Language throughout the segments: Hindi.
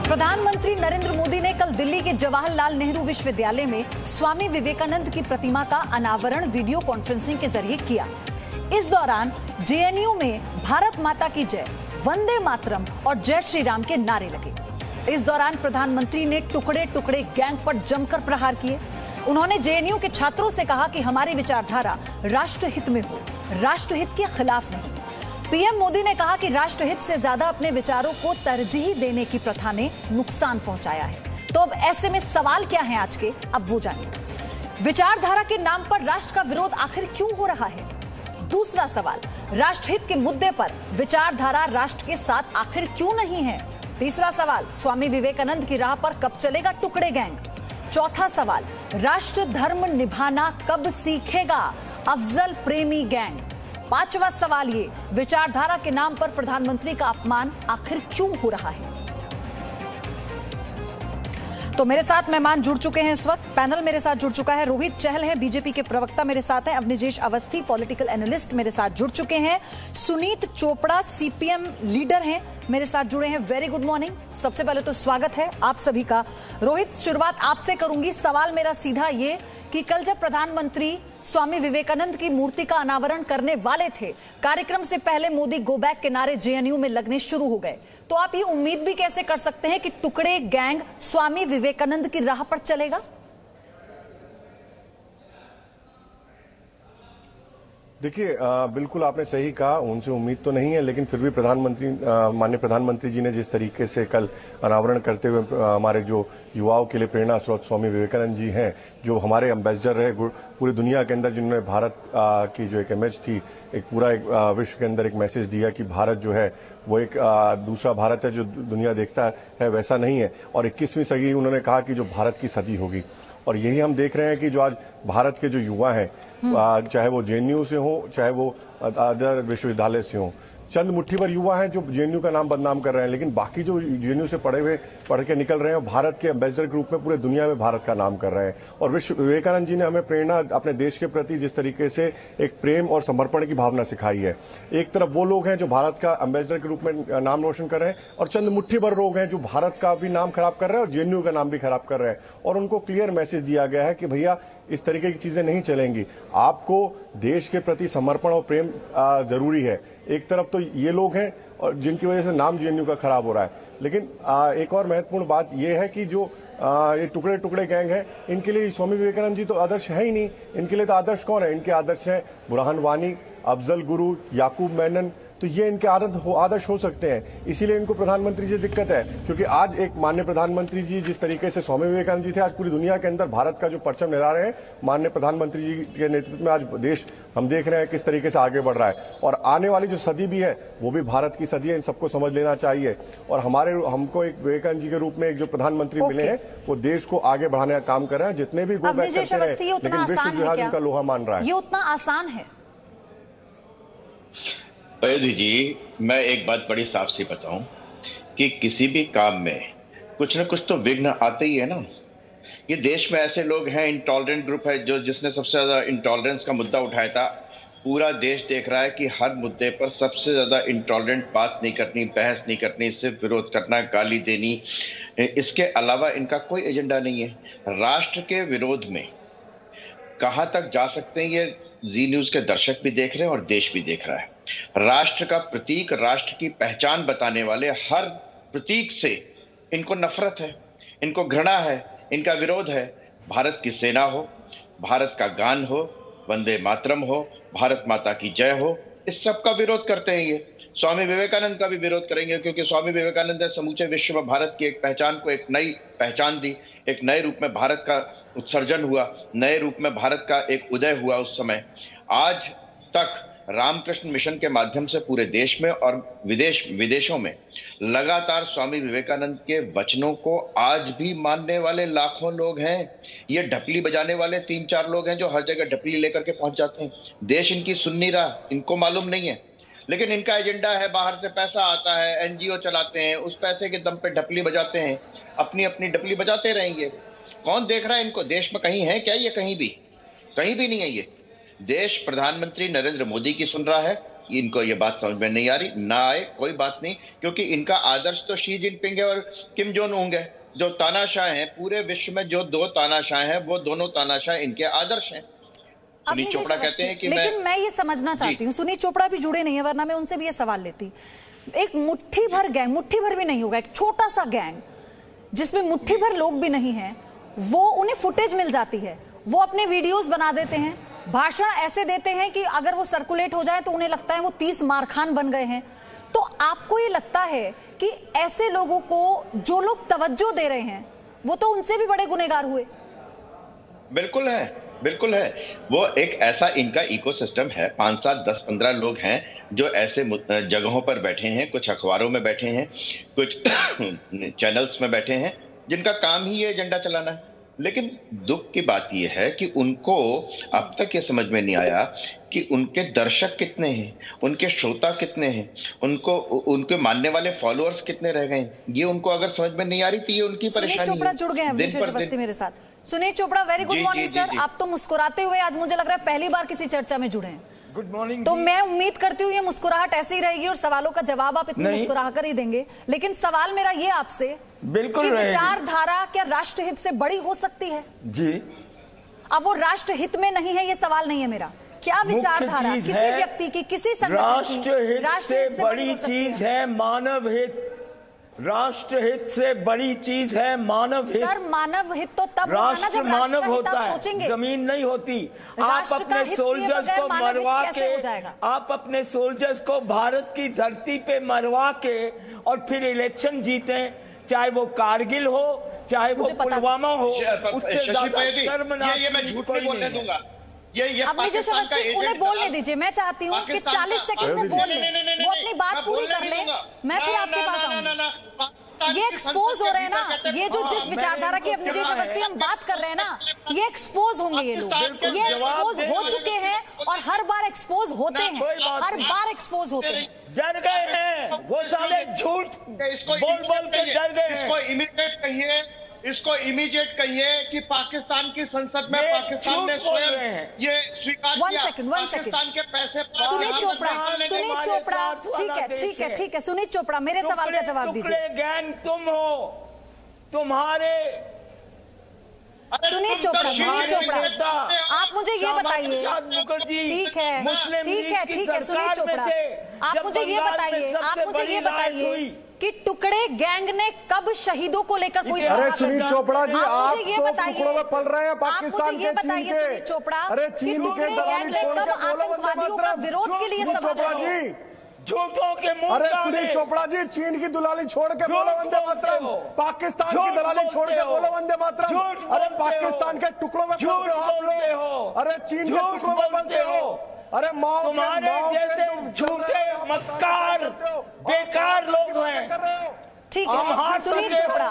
प्रधानमंत्री नरेंद्र मोदी ने कल दिल्ली के जवाहरलाल नेहरू विश्वविद्यालय में स्वामी विवेकानंद की प्रतिमा का अनावरण वीडियो कॉन्फ्रेंसिंग के जरिए किया। इस दौरान जेएनयू में भारत माता की जय, वंदे मातरम और जय श्री राम के नारे लगे। इस दौरान प्रधानमंत्री ने टुकड़े टुकड़े गैंग पर जमकर प्रहार किए। उन्होंने जेएनयू के छात्रों से कहा कि हमारी विचारधारा राष्ट्रहित में हो, राष्ट्रहित के खिलाफ नहीं। पीएम मोदी ने कहा कि राष्ट्रहित से ज्यादा अपने विचारों को तरजीह देने की प्रथा ने नुकसान पहुंचाया है। तो अब ऐसे में सवाल क्या है आज के, अब वो जानिए। विचारधारा के नाम पर राष्ट्र का विरोध आखिर क्यों हो रहा है? दूसरा सवाल, राष्ट्रहित के मुद्दे पर विचारधारा राष्ट्र के साथ आखिर क्यों नहीं है? तीसरा सवाल, स्वामी विवेकानंद की राह पर कब चलेगा टुकड़े गैंग? चौथा सवाल, राष्ट्र धर्म निभाना कब सीखेगा अफजल प्रेमी गैंग? पांचवा सवाल ये, विचारधारा के नाम पर प्रधानमंत्री का अपमान आखिर क्यों हो रहा है? तो मेरे साथ मेहमान जुड़ चुके हैं। इस वक्त पैनल मेरे साथ जुड़ चुका है। रोहित चहल है, बीजेपी के प्रवक्ता मेरे साथ हैं। अवनिजेश अवस्थी, पॉलिटिकल एनालिस्ट मेरे साथ जुड़ चुके हैं। सुनीत चोपड़ा, सीपीएम लीडर हैं, मेरे साथ जुड़े हैं। Very good morning. सबसे पहले तो स्वागत है आप सभी का। रोहित, शुरुआत आपसे करूंगी। सवाल मेरा सीधा ये कि कल जब प्रधानमंत्री स्वामी विवेकानंद की मूर्ति का अनावरण करने वाले थे, कार्यक्रम से पहले मोदी गो बैक के नारे जेएनयू में लगने शुरू हो गए, तो आप ये उम्मीद भी कैसे कर सकते हैं कि टुकड़े गैंग स्वामी विवेकानंद की राह पर चलेगा? देखिए, बिल्कुल आपने सही कहा, उनसे उम्मीद तो नहीं है, लेकिन फिर भी माननीय प्रधानमंत्री जी ने जिस तरीके से कल अनावरण करते हुए हमारे जो युवाओं के लिए प्रेरणा स्रोत स्वामी विवेकानंद जी हैं, जो हमारे एम्बेसडर रहे पूरी दुनिया के अंदर, जिन्होंने भारत की जो एक इमेज थी, एक पूरा एक विश्व के अंदर एक मैसेज दिया कि भारत जो है वो एक दूसरा भारत है जो दुनिया देखता है, वैसा नहीं है। और 21वीं सदी उन्होंने कहा कि जो भारत की सदी होगी, और यही हम देख रहे हैं कि जो आज भारत के जो युवा हैं, चाहे वो जेएनयू से हो, चाहे वो अदर विश्वविद्यालय से हो, चंद मुट्ठी भर युवा हैं जो जेएनयू का नाम बदनाम कर रहे हैं, लेकिन बाकी जो जेएनयू से पढ़ के निकल रहे हैं, भारत के एम्बेसडर के रूप में पूरे दुनिया में भारत का नाम कर रहे हैं। और विवेकानंद जी ने हमें प्रेरणा अपने देश के प्रति जिस तरीके से एक प्रेम और समर्पण की भावना सिखाई है। एक तरफ वो लोग हैं जो भारत का एम्बेसडर के रूप में नाम रोशन कर रहे हैं, और चंद मुट्ठी भर लोग हैं जो भारत का भी नाम खराब कर रहे हैं और जेएनयू का नाम भी खराब कर रहे हैं। और उनको क्लियर मैसेज दिया गया है कि भैया इस तरीके की चीजें नहीं चलेंगी, आपको देश के प्रति समर्पण और प्रेम जरूरी है। एक तरफ तो ये लोग हैं और जिनकी वजह से नाम जेएनयू का खराब हो रहा है, लेकिन एक और महत्वपूर्ण बात यह है कि जो ये टुकड़े टुकड़े गैंग है, इनके लिए स्वामी विवेकानंद जी तो आदर्श है ही नहीं। इनके लिए तो आदर्श कौन है? इनके आदर्श हैं बुरहान वानी, अफजल गुरु, याकूब मेनन। तो ये इनके आदर्श हो सकते हैं, इसीलिए इनको प्रधानमंत्री जी दिक्कत है। क्योंकि आज एक माननीय प्रधानमंत्री जी जिस तरीके से स्वामी विवेकानंद जी थे, आज पूरी दुनिया के अंदर भारत का जो परचम लहरा रहे हैं, माननीय प्रधानमंत्री जी के नेतृत्व में आज देश हम देख रहे हैं किस तरीके से आगे बढ़ रहा है। और आने वाली जो सदी भी है वो भी भारत की सदी है, इन सबको समझ लेना चाहिए। और हमको एक विवेकानंद जी के रूप में एक जो प्रधानमंत्री मिले हैं, वो देश को आगे बढ़ाने का काम कर रहे हैं। जितने भी गो बैक करते हैं, लेकिन विश्व जो है उनका लोहा मान रहा है। ये उतना आसान है? अयोध्या जी, मैं एक बात बड़ी साफ सी बताऊं कि किसी भी काम में कुछ न कुछ तो विघ्न आते ही है ना। ये देश में ऐसे लोग हैं, इंटॉलरेंट ग्रुप है जो जिसने सबसे ज्यादा इंटॉलरेंस का मुद्दा उठाया था। पूरा देश देख रहा है कि हर मुद्दे पर सबसे ज्यादा इंटॉलरेंट बात नहीं करनी, बहस नहीं करनी, सिर्फ विरोध करना, गाली देनी, इसके अलावा इनका कोई एजेंडा नहीं है। राष्ट्र के विरोध में कहां तक जा सकते हैं, ये जी न्यूज के दर्शक भी देख रहे हैं और देश भी देख रहा है। राष्ट्र का प्रतीक, राष्ट्र की पहचान बताने वाले हर प्रतीक से इनको नफरत है, इनको घृणा है, इनका विरोध है। भारत की सेना हो, भारत का गान हो, वंदे मातरम हो, भारत माता की जय हो, इस सब का विरोध करते हैं। ये स्वामी विवेकानंद का भी विरोध करेंगे, क्योंकि स्वामी विवेकानंद ने समूचे विश्व में भारत की एक पहचान को एक नई पहचान दी, एक नए रूप में भारत का उत्सर्जन हुआ, नए रूप में भारत का एक उदय हुआ। उस समय आज तक रामकृष्ण मिशन के माध्यम से पूरे देश में और विदेशों में लगातार स्वामी विवेकानंद के वचनों को आज भी मानने वाले लाखों लोग हैं। ये ढपली बजाने वाले 3-4 लोग हैं जो हर जगह ढपली लेकर के पहुंच जाते हैं। देश इनकी सुन नहीं रहा, इनको मालूम नहीं है, लेकिन इनका एजेंडा है, बाहर से पैसा आता है, एनजीओ चलाते हैं, उस पैसे के दम पे ढपली बजाते हैं, अपनी अपनी ढपली बजाते रहेंगे। कौन देख रहा है इनको? देश में कहीं है क्या ये? कहीं भी नहीं है ये। देश प्रधानमंत्री नरेंद्र मोदी की सुन रहा है, इनको ये बात समझ में नहीं आ रही, ना आए कोई बात नहीं, क्योंकि इनका आदर्श तो शी जिनपिंग है और किम जोंग उन है। जो तानाशाह हैं पूरे विश्व में, जो दो तानाशाह हैं, वो दोनों तानाशाह इनके आदर्श हैं। सुनीत चोपड़ा कहते हैं कि लेकिन मैं ये समझना चाहती हूँ, सुनीत चोपड़ा भी जुड़े नहीं है, वरना मैं उनसे भी ये सवाल लेती। एक मुट्ठी भर गैंग, मुट्ठी भर भी नहीं होगा, एक छोटा सा गैंग जिसमें मुट्ठी भर लोग भी नहीं है, वो उन्हें फुटेज मिल जाती है, वो अपने वीडियोस बना देते हैं, भाषण ऐसे देते हैं कि अगर वो सर्कुलेट हो जाए तो उन्हें लगता है वो 30 मारखान बन गए हैं। तो आपको ये लगता है कि ऐसे लोगों को जो लोग तवज्जो दे रहे हैं वो तो उनसे भी बड़े गुनहगार हुए? बिल्कुल है, बिल्कुल है। वो एक ऐसा इनका इकोसिस्टम है, 5, 7, 10, 15 लोग हैं जो ऐसे जगहों पर बैठे हैं, कुछ अखबारों में बैठे हैं, कुछ चैनल्स में बैठे हैं, जिनका काम ही ये एजेंडा चलाना है। लेकिन दुख की बात यह है कि उनको अब तक ये समझ में नहीं आया कि उनके दर्शक कितने हैं, उनके श्रोता कितने हैं, उनके मानने वाले फॉलोअर्स कितने रह गए। ये उनको अगर समझ में नहीं आ रही तो ये उनकी परेशानी है। सुनीत चोपड़ा जुड़ गए हैं विशेष अवस्थी मेरे साथ। Sunit Chopra, very good morning sir. आप तो मुस्कुराते हुए आज मुझे लग रहा है पहली बार किसी चर्चा में जुड़े हैं। Good morning. तो मैं उम्मीद करती हूँ ये मुस्कुराहट ऐसे ही रहेगी और सवालों का जवाब आप इतनी मुस्कुरा कर ही देंगे। लेकिन सवाल मेरा ये आपसे, बिल्कुल विचारधारा क्या राष्ट्रहित से बड़ी हो सकती है? जी। अब वो राष्ट्रहित में नहीं है, ये सवाल नहीं है मेरा। क्या विचारधारा किसी व्यक्ति की, किसी संगठन की राष्ट्रहित से बड़ी चीज है मानव हित। राष्ट्रहित से बड़ी चीज है मानव हित। सर मानव हित तो तब राष्ट्र मानव होता है, जमीन नहीं होती। आप अपने सोल्जर्स को मरवा के, आप अपने सोल्जर्स को भारत की धरती पे मरवा के और फिर इलेक्शन जीते, चाहे वो कारगिल हो चाहे वो पुलवामा हो, उससे ज्यादा शर्मनाक चीज कोई नहीं है। अब विजय अवस्थी उन्हें बोलने दीजिए। मैं चाहती हूँ कि 40 सेकंड में बोल लें, वो अपनी बात पूरी कर ले, मैं फिर आपके पास आऊंगा। ये एक्सपोज हो रहे हैं ना, ये जो जिस विचारधारा की अब विजय अवस्थी हम बात कर रहे हैं ना, ये एक्सपोज होंगे ये लोग। ये एक्सपोज हो चुके हैं और हर बार एक्सपोज होते हैं, हर बार एक्सपोज होते हैं। डर गए हैं वो, साले झूठ बोल बोल के डर गए हैं। इसको इमीडिएट कहिए कि पाकिस्तान की संसद में पाकिस्तान ने स्वयं ये स्वीकार किया। पाकिस्तान के पैसे। सुनीत चोपड़ा, ठीक है सुनीत चोपड़ा, मेरे सवाल का जवाब दीजिए। गैंग तुम हो, तुम्हारे। सुनीत चोपड़ा, आप मुझे ये बताइए, ठीक है सुनीत चोपड़ा, आप मुझे ये बताइए कि टुकड़े गैंग ने कब शहीदों को लेकर कोई? अरे सुनीत चोपड़ा जी, आप तो टुकड़ों में पल रहे हैं पाकिस्तान के, चीन के। सुनीत चोपड़ा, अरे चीन के दलाली छोड़ के बोलो वंदे मातरम। विरोध के लिए चोपड़ा जी, झूठों के मुंह। अरे सुनीत चोपड़ा जी, चीन की दलाली छोड़ के बोलो वंदे मातरम, पाकिस्तान की दलाली छोड़ के बोलो वंदे मातरम। अरे पाकिस्तान के टुकड़ों में पलते हो आप लोग, अरे चीन के टुकड़ों में पलते हो। अरे तुम्हारे जैसे झूठे मक्कार बेकार लोग हैं। ठीक है सुनीत चोपड़ा,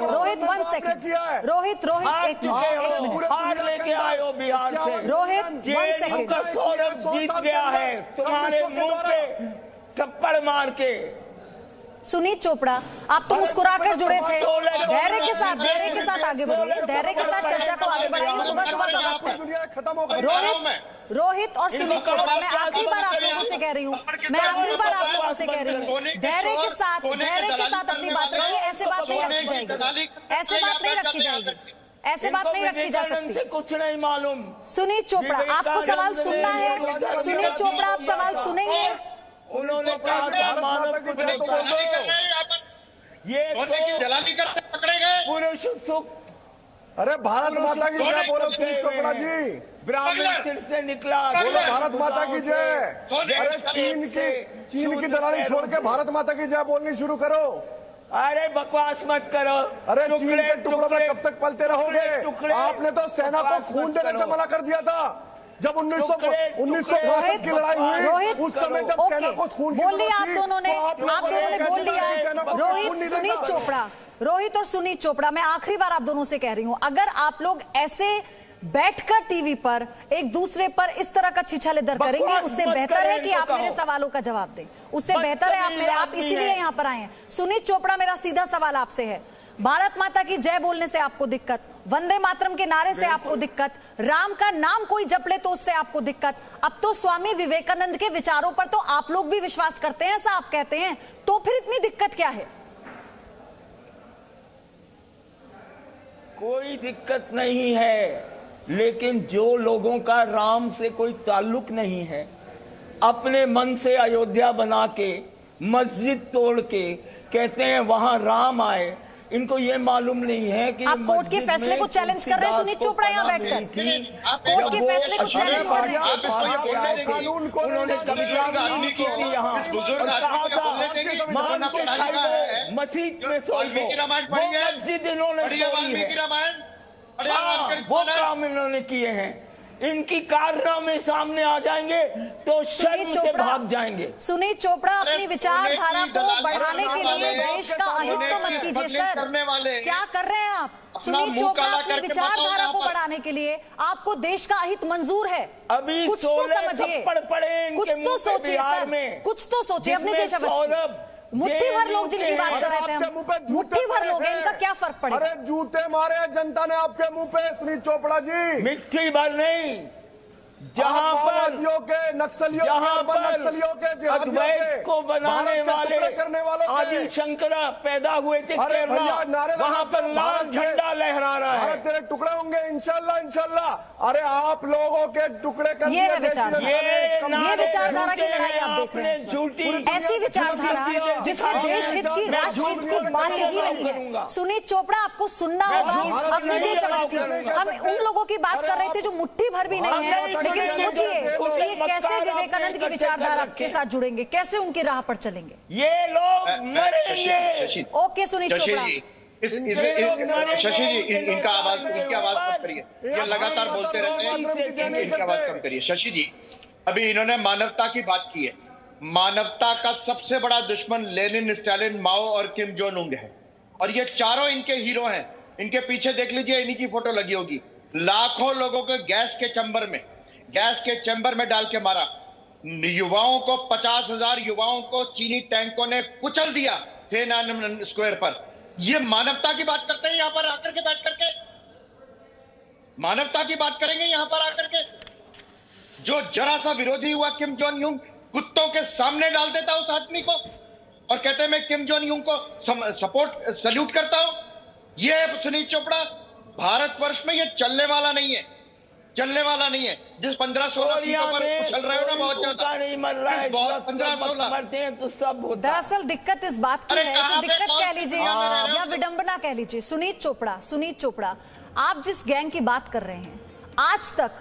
रोहित 1 सेकंड, रोहित एक मिनट, हार लेके आए हो बिहार से। रोहित 1 सेकंड, सौरभ जीत गया है तुम्हारे मुंह पे थप्पड़ मार के। सुनीत चोपड़ा, आप तो मुस्कुरा कर जुड़े थे। धैर्य के साथ आगे बढ़िए, धैर्य के साथ चर्चा को आगे बढ़ाइए। सुबह का वक्त है। रोहित और सुनीत चोपड़ा, मैं आखिरी बार आप लोगों से कह रही हूँ, धैर्य के साथ अपनी बात रखिए। ऐसे बात नहीं रखी जाएगी, ऐसे बात नहीं रखी जा सकती। कुछ नहीं मालूम। सुनीत चोपड़ा, आपको सवाल सुनना है? सुनीत चोपड़ा, आप सवाल सुनेंगे? उन्होंने कहा था मानव कुछ ये जलाली करते पकड़े गए पुरुष सुख। अरे भारत माता की जय बोलो सुनीत चोपड़ा जी। ब्राह्मण सिर से निकला, बोलो भारत माता की जय। अरे चीन की दलाली छोड़ के भारत माता की जय बोलनी शुरू करो। अरे बकवास मत करो। अरे चीन के टुकड़ों में कब तक पलते रहोगे? आपने तो सेना को खून देने से मना कर दिया था जब 1962 की लड़ाई हुई। उस समय जब सेना को खून की बोल लिया आप दोनों ने बोल लिया। रोहित और सुनीत चोपड़ा, मैं आखिरी बार आप दोनों से कह रही हूं, अगर आप लोग ऐसे बैठकर टीवी पर एक दूसरे पर इस तरह का छिछालेदर करेंगे, उससे बेहतर है कि आप मेरे सवालों का जवाब दें। उससे बेहतर है आप इसीलिए यहां पर आए हैं। सुनीत चोपड़ा, मेरा सीधा सवाल आपसे है, भारत माता की जय बोलने से आपको दिक्कत? वंदे मातरम के नारे से आपको दिक्कत, राम का नाम कोई जप ले तो उससे आपको दिक्कत, अब तो स्वामी विवेकानंद के विचारों पर तो आप लोग भी विश्वास करते हैं, ऐसा आप कहते हैं, तो फिर इतनी दिक्कत क्या है? कोई दिक्कत नहीं है, लेकिन जो लोगों का राम से कोई ताल्लुक नहीं है, अपने मन से अयोध्या बना के मस्जिद तोड़ के कहते हैं वहां राम आए, इनको ये मालूम नहीं है कि आप कोर्ट के फैसले को चैलेंज कर रहे हैं सुनीत चोपड़ा यहाँ बैठकर, कोर्ट के फैसले को चैलेंज कर रहे हैं। उन्होंने कविता नहीं की थी यहाँ और कहा था मान के खाई मस्जिद में सो वो मस्जिद इन्होंने तोड़ी है, वो काम इन्होंने किए हैं। इनकी कारनामे सामने आ जाएंगे तो शर्म से भाग जाएंगे। सुनीत चोपड़ा अपनी विचारधारा को बढ़ाने के लिए देश का अहित तो मत कीजिए सर, क्या कर रहे हैं आप? सुनीत चोपड़ा अपनी विचारधारा को बढ़ाने के लिए आपको देश का अहित मंजूर है? अभी कुछ तो समझिए, कुछ तो सोचिए सर, कुछ तो सोचिए अपने देश। मुट्ठी भर लोग जिनकी बात कर रहे थे, मुट्ठी भर लोग, इनका क्या फर्क पड़ेगा? अरे जूते मारे जनता ने आपके मुंह पे सुनीत चोपड़ा जी, मिट्टी भर नहीं, जहां पर नक्सलियों के अद्वैत को बनाने वाले करने वालों आदि शंकरा पैदा हुए थे केरला, वहां पर लाल झंडा लहरा रहा है। तेरे टुकड़े होंगे इंशाल्लाह इंशाल्लाह। अरे आप लोगों के टुकड़े कर ये विचारधारा की लड़ाई आप देख रहे हैं, झूठी ऐसी विचारधारा जिसमें देश हित की राष्ट्र हित की बात ही नहीं है। सुनीत चोपड़ा आपको सुनना होगा अपने देश की। हम उन लोगों की बात कर रहे थे जो मुट्ठी भर भी नहीं है, लेकिन सोचिए कि ये कैसे विवेकानंद की विचारधारा के साथ जुड़ेंगे, कैसे उनकी राह पर चलेंगे। ये लोग मरेंगे। ओके सुनीत चोपड़ा, शशि जी इनका आवाज, इनकी आवाज कम करिए, ये लगातार बोलते रहते हैं, इनकी आवाज कम करिए। शशि जी अभी इन्होंने मानवता की बात की है, मानवता का सबसे बड़ा दुश्मन लेनिन, स्टालिन, माओ और किम जोंग उन है, और ये चारों इनके हीरो हैं। इनके पीछे देख लीजिए, इन्हीं की फोटो लगी होगी। लाखों लोगों को गैस के चैम्बर में डाल के मारा, युवाओं को 50,000 युवाओं को चीनी टैंकों ने कुचल दिया थिएनअनमेन स्क्वायर पर। ये मानवता की बात करते हैं यहां पर आकर के, बैठ करके मानवता की बात करेंगे यहां पर आकर के? जो जरा सा विरोधी हुआ किम जोंग यूंग, कुत्तों के सामने डाल देता उस आदमी को और कहते हैं मैं किम जोंग यूंग को सपोर्ट सल्यूट करता हूं। ये सुनीत चोपड़ा, भारतवर्ष में ये चलने वाला नहीं है, चलने वाला नहीं है। जिस 15-16 सीटों पर चल रहे हो ना, बहुत ज्यादा नहीं मर रहा है, 15-16 मरते हैं तो सब होता। दरअसल दिक्कत इस बात की है, इसे दिक्कत कह लीजिए या विडंबना कह लीजिए। सुनीत चोपड़ा, आप जिस गैंग की बात कर रहे हैं, आज तक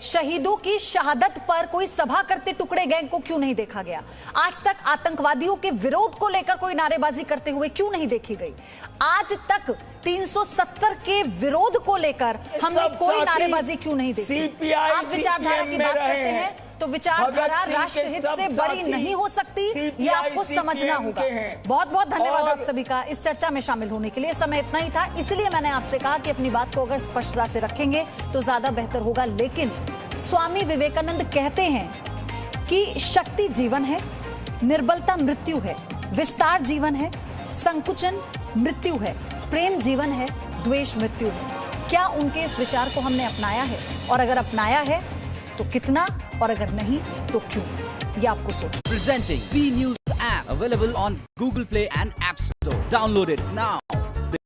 शहीदों की शहादत पर कोई सभा करते टुकड़े गैंग को क्यों नहीं देखा गया? आज तक आतंकवादियों के विरोध को लेकर कोई नारेबाजी करते हुए क्यों नहीं देखी गई? आज तक 370 के विरोध को लेकर हमने कोई नारेबाजी क्यों नहीं देखी? आप विचारधारा की बात करते हैं तो विचारधारा राष्ट्रहित से बड़ी नहीं हो सकती, ये आपको समझना होगा। बहुत बहुत धन्यवाद आप सभी का इस चर्चा में शामिल होने के लिए। समय इतना ही था, इसलिए मैंने आपसे कहा कि अपनी बात को अगर स्पष्टता से रखेंगे तो ज्यादा बेहतर होगा। लेकिन स्वामी विवेकानंद कहते हैं कि शक्ति जीवन है, निर्बलता मृत्यु है, विस्तार जीवन है, संकुचन मृत्यु है, प्रेम जीवन है, द्वेष मृत्यु है। क्या उनके इस विचार को हमने अपनाया है? और अगर अपनाया है तो कितना, और अगर नहीं तो क्यों? ये आपको सोचना। Presenting B News app available on Google Play and App Store. Download it now.